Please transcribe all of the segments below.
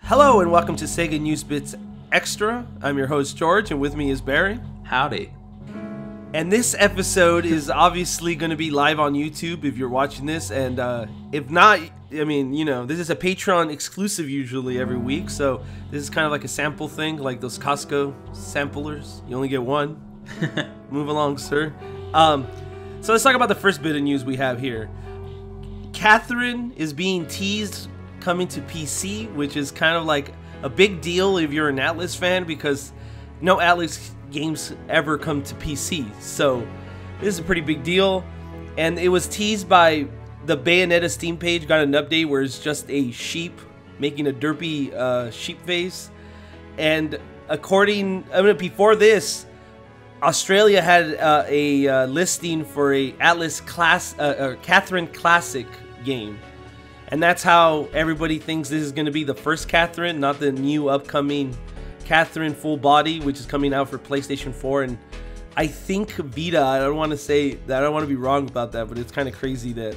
Hello and welcome to Sega News Bits Extra. I'm your host George, and with me is Barry. Howdy. And this episode is obviously going to be live on YouTube if you're watching this, and if not, I mean, you know, this is a Patreon exclusive usually every week, so this is kind of like a sample thing, like those Costco samplers. You only get one. Move along, sir. So let's talk about the first bit of news we have here. Catherine is being teased coming to PC, which is kind of like a big deal if you're an Atlas fan, because no Atlas games ever come to PC. So this is a pretty big deal, and it was teased by the Bayonetta Steam page. Got an update where it's just a sheep making a derpy sheep face, and before this, Australia had a listing for a Atlas Catherine Classic game. And that's how everybody thinks this is going to be the first Catherine, not the new upcoming Catherine Full Body, which is coming out for PlayStation 4. And I think Vita, I don't want to say that, I don't want to be wrong about that, but it's kind of crazy that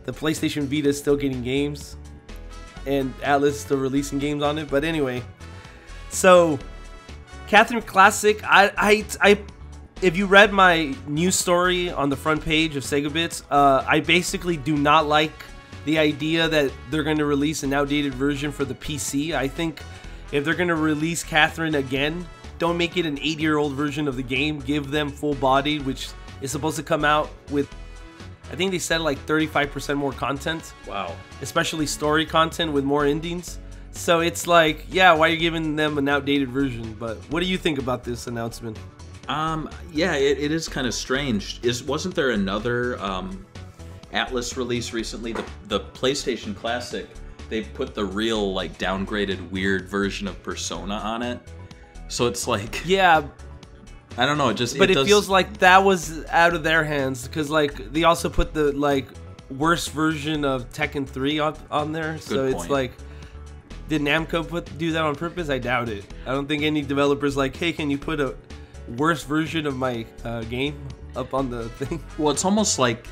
the PlayStation Vita is still getting games and Atlas is still releasing games on it. But anyway, so Catherine Classic, if you read my news story on the front page of Sega Bits, I basically do not like the idea that they're going to release an outdated version for the PC. I think if they're going to release Catherine again, don't make it an 8-year-old version of the game. Give them Full Body, which is supposed to come out with, I think they said like 35% more content. Wow. Especially story content with more endings. So it's like, yeah, why are you giving them an outdated version? But what do you think about this announcement? Yeah, it is kind of strange. Wasn't there another Atlas release recently? The PlayStation Classic, they put the real, like, downgraded weird version of Persona on it. So it's like, yeah, I don't know, it feels like that was out of their hands, because like they also put the like worst version of Tekken 3 on there. So it's like, did Namco do that on purpose? I doubt it. I don't think any developer's like, hey, can you put a worst version of my game up on the thing? Well, it's almost like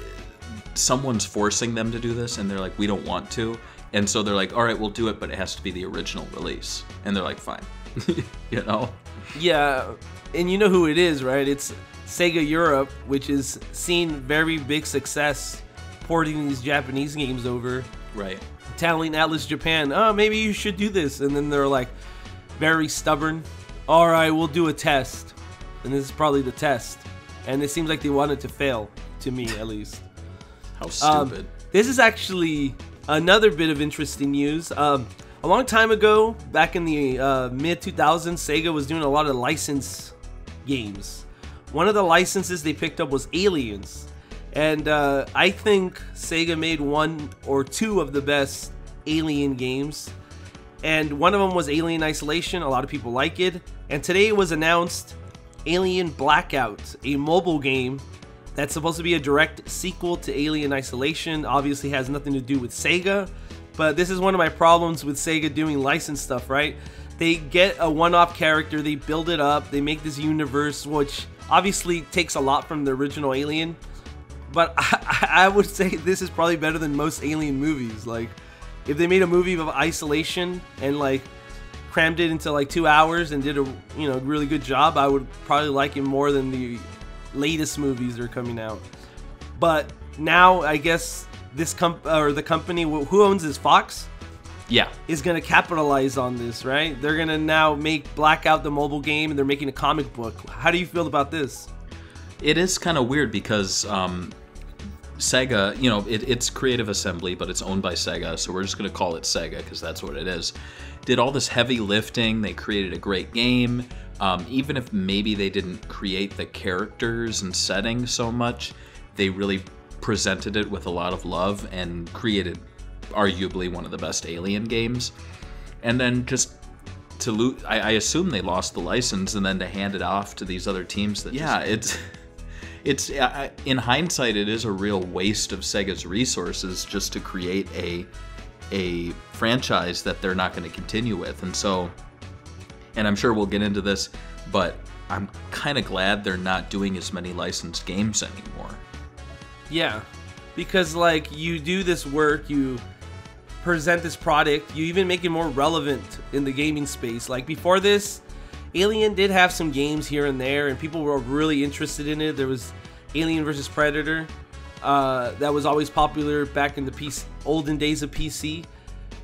someone's forcing them to do this, and they're like, we don't want to, and so they're like, all right, we'll do it, but it has to be the original release, and they're like, fine. You know? Yeah, and you know who it is, right? It's Sega Europe, which is seeing very big success porting these Japanese games over, right? Telling Atlas Japan, oh, maybe you should do this, and then they're like very stubborn. All right, we'll do a test, and this is probably the test, and it seems like they want it to fail, to me at least. How stupid. This is actually another bit of interesting news. A long time ago, back in the mid-2000s, Sega was doing a lot of license games. One of the licenses they picked up was Aliens. And I think Sega made one or two of the best Alien games. And one of them was Alien Isolation. A lot of people like it. And today it was announced Alien Blackout, a mobile game that's supposed to be a direct sequel to Alien Isolation. Obviously has nothing to do with Sega, but this is one of my problems with Sega doing licensed stuff, right? They get a one-off character, they build it up, they make this universe, which obviously takes a lot from the original Alien, but I would say this is probably better than most Alien movies. Like, if they made a movie of Isolation and like crammed it into like 2 hours and did a really good job, I would probably like it more than the latest movies that are coming out. But now I guess this the company who owns this, Fox, yeah, is gonna capitalize on this, right? They're gonna now make Blackout the mobile game, and they're making a comic book. How do you feel about this? It is kind of weird because Sega, you know, it's Creative Assembly, but it's owned by Sega, so we're just gonna call it Sega because that's what it is. Did all this heavy lifting, they created a great game. Even if maybe they didn't create the characters and settings so much, they really presented it with a lot of love and created arguably one of the best Alien games. And then just to loot, I assume they lost the license, and then to hand it off to these other teams that it's in hindsight, it is a real waste of Sega's resources just to create a franchise that they're not going to continue with. And so, and I'm sure we'll get into this, but I'm kind of glad they're not doing as many licensed games anymore. Yeah, because like you do this work, you present this product, you even make it more relevant in the gaming space. Like before this, Alien did have some games here and there, and people were really interested in it. There was Alien vs. Predator, that was always popular back in the olden days of PC.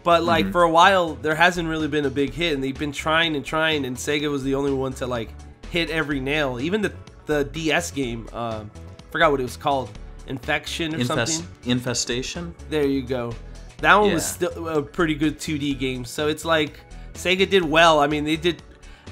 But like for a while, there hasn't really been a big hit, and they've been trying, and Sega was the only one to like hit every nail. Even the DS game, forgot what it was called, Infection or something. Infestation. There you go. That one was still a pretty good 2D game. So it's like Sega did well. I mean, they did,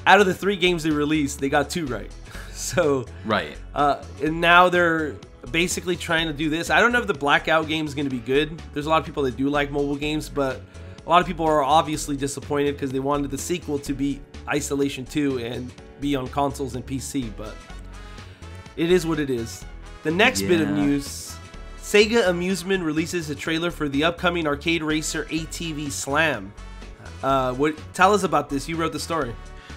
out of the 3 games they released, they got 2 right. So right. And now they're basically trying to do this. I don't know if the Blackout game is going to be good. There's a lot of people that do like mobile games, but a lot of people are obviously disappointed because they wanted the sequel to be Isolation 2 and be on consoles and PC, but it is what it is. The next bit of news, Sega Amusement releases a trailer for the upcoming arcade racer ATV Slam. Tell us about this. You wrote the story.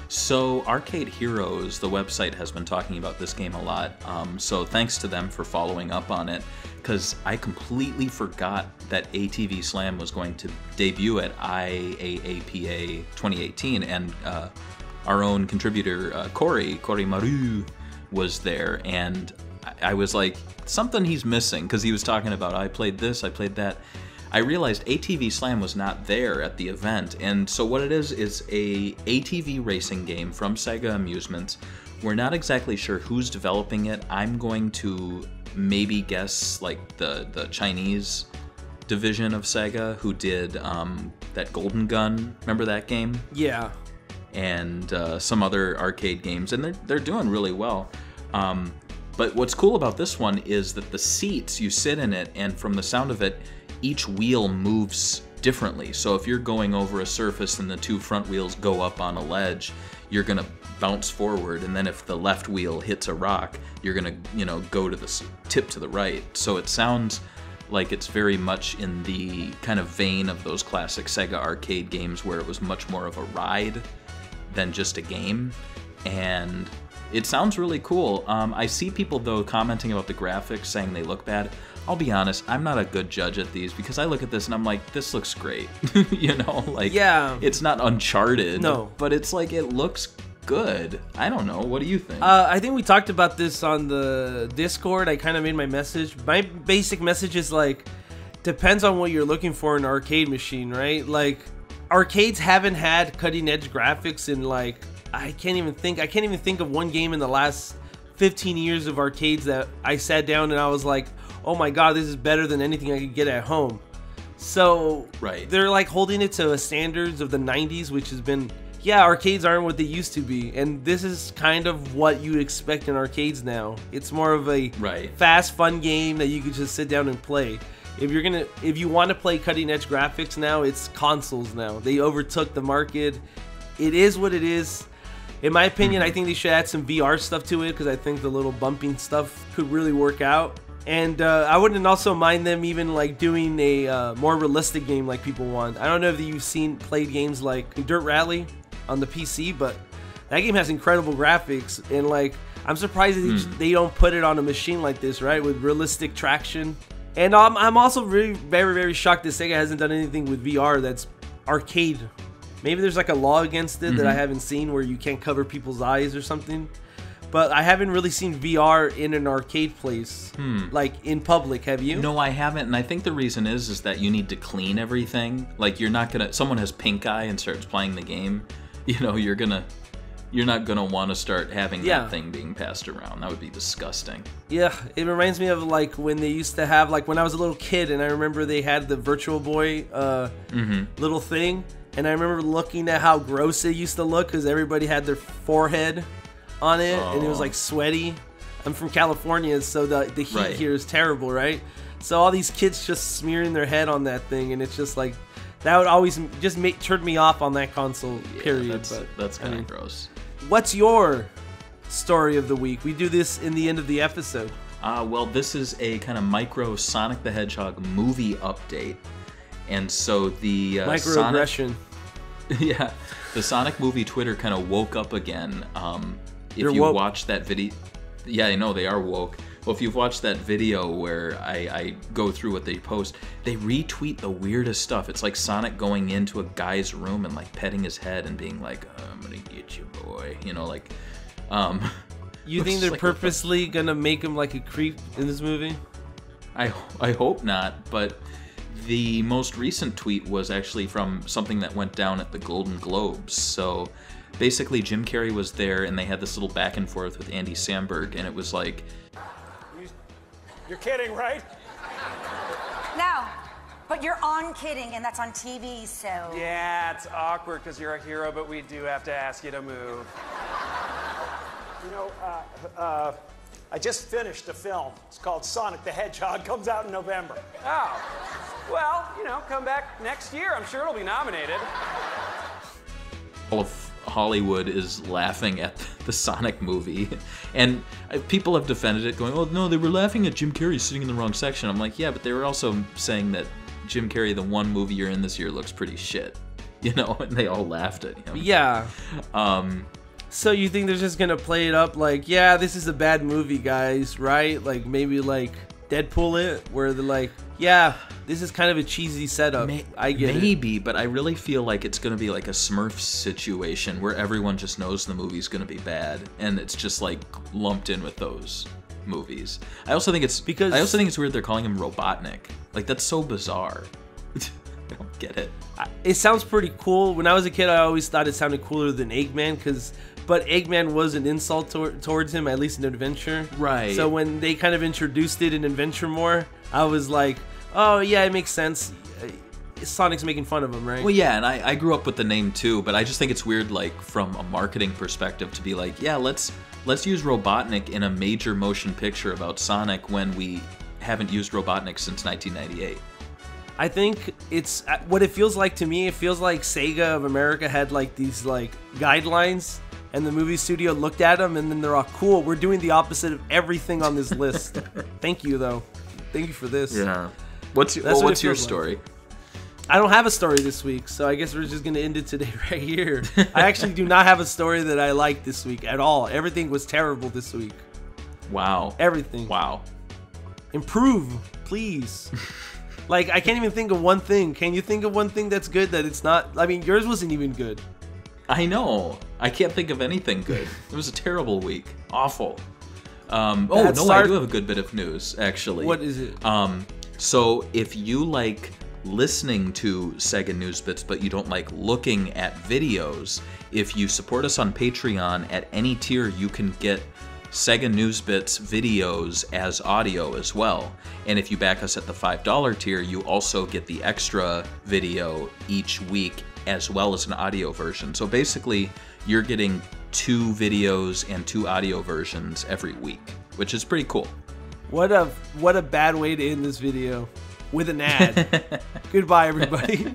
So Arcade Heroes, the website, has been talking about this game a lot. So thanks to them for following up on it, because I completely forgot that ATV Slam was going to debut at IAAPA 2018, and our own contributor Corey Maru was there, and I was like, something he's missing, because he was talking about, I played this, I played that. I realized ATV Slam was not there at the event, and so what it is a ATV racing game from Sega Amusements. We're not exactly sure who's developing it. I'm going to maybe guess like the Chinese division of Sega, who did that Golden Gun. Remember that game? Yeah. And some other arcade games, and they're doing really well. But what's cool about this one is that the seats, you sit in it, and from the sound of it, each wheel moves differently. So if you're going over a surface and the 2 front wheels go up on a ledge, you're gonna bounce forward, and then if the left wheel hits a rock, you're gonna, go to the tip to the right. So it sounds like it's very much in the kind of vein of those classic Sega arcade games where it was much more of a ride than just a game, and it sounds really cool. I see people though commenting about the graphics, saying they look bad. I'll be honest, I'm not a good judge at these, because I look at this and I'm like, this looks great. Yeah, it's not Uncharted, no, but it's like, it looks good. I don't know, what do you think? I think we talked about this on the Discord. I kind of made my message. My basic message is like, depends on what you're looking for in an arcade machine, right? Like, arcades haven't had cutting edge graphics in like, I can't even think of one game in the last 15 years of arcades that I sat down and I was like, oh my god, this is better than anything I could get at home. So they're like holding it to standards of the 90s, which has been, arcades aren't what they used to be, and this is kind of what you expect in arcades now. It's more of a fast, fun game that you could just sit down and play. If you want to play cutting edge graphics now, it's consoles now. They overtook the market. It is what it is. In my opinion, I think they should add some VR stuff to it, because I think the little bumping stuff could really work out. And I wouldn't also mind them even like doing a more realistic game like people want. I don't know if you've played games like Dirt Rally on the PC, but that game has incredible graphics, and like I'm surprised they don't put it on a machine like this, right, with realistic traction. And I'm also very, very, very shocked that Sega hasn't done anything with VR that's arcade. Maybe there's like a law against it that I haven't seen, where you can't cover people's eyes or something. But I haven't really seen VR in an arcade place, like in public. Have you? No, I haven't, and I think the reason is that you need to clean everything. Like, you're not gonna, someone has pink eye and starts playing the game, you're not gonna want to start having that thing being passed around. That would be disgusting. Yeah, it reminds me of like when they used to have, like when I was a little kid, and I remember they had the Virtual Boy little thing, and I remember looking at how gross it used to look, because everybody had their forehead on it, and it was like sweaty. I'm from California, so the heat here is terrible, right? So all these kids just smearing their head on that thing, and it's just like, that would always just turn me off on that console, period. That's kind of gross. What's your story of the week? We do this in the end of the episode. Well, this is a kind of micro Sonic the Hedgehog movie update, and so the microaggression. The Sonic movie Twitter kind of woke up again. If you watch that video, I know they are woke. Well, if you've watched that video where I go through what they post, they retweet the weirdest stuff. It's like Sonic going into a guy's room and like petting his head and being like, "I'm gonna get you, boy," you know, like. You think they're like, purposely gonna make him like a creep in this movie? I hope not, but the most recent tweet was actually from something that went down at the Golden Globes. So basically, Jim Carrey was there, and they had this little back and forth with Andy Samberg, and it was like, "You're kidding, right?" No, but you're on kidding, and that's on TV, so... Yeah, it's awkward because you're a hero, but we do have to ask you to move. You know, I just finished a film. It's called Sonic the Hedgehog. Comes out in November. Oh. Well, you know, come back next year. I'm sure it'll be nominated. All of Hollywood is laughing at the Sonic movie. And people have defended it, going, "Oh, no, they were laughing at Jim Carrey sitting in the wrong section." I'm like, yeah, but they were also saying that Jim Carrey, the one movie you're in this year, looks pretty shit. You know, and they all laughed at him. Yeah. So you think they're just gonna play it up like, yeah, this is a bad movie, guys, right? Like maybe like Deadpool it, where they're like, yeah, this is kind of a cheesy setup. I get it. Maybe, but I really feel like it's gonna be like a Smurfs situation where everyone just knows the movie's gonna be bad, and it's just like lumped in with those movies. I also think it's weird they're calling him Robotnik. Like that's so bizarre. I don't get it. It sounds pretty cool. When I was a kid, I always thought it sounded cooler than Eggman, but Eggman was an insult towards him, at least in Adventure. Right. So when they kind of introduced it in Adventure more, I was like, oh yeah, it makes sense. Sonic's making fun of him, right? Well, yeah, and I grew up with the name too, but I just think it's weird, like from a marketing perspective, to be like, yeah, let's use Robotnik in a major motion picture about Sonic when we haven't used Robotnik since 1998. I think it's what it feels like to me. It feels like Sega of America had like these like guidelines, and the movie studio looked at them, and then they're all, cool, we're doing the opposite of everything on this list. Thank you, though. Thank you for this. Yeah. What's your story? Like. I don't have a story this week, so I guess we're just gonna end it today right here. I actually do not have a story that I liked this week at all. Everything was terrible this week. Wow. Everything. Wow. Improve, please. Like, I can't even think of one thing. Can you think of one thing that's good that it's not? I mean, yours wasn't even good. I know. I can't think of anything good. It was a terrible week. Awful. I do have a good bit of news, actually. What is it? So if you like listening to Sega News Bits, but you don't like looking at videos, if you support us on Patreon at any tier, you can get Sega News Bits videos as audio as well. And if you back us at the $5 tier, you also get the extra video each week as well as an audio version. So basically, you're getting 2 videos and 2 audio versions every week, which is pretty cool. What a bad way to end this video, with an ad. Goodbye, everybody.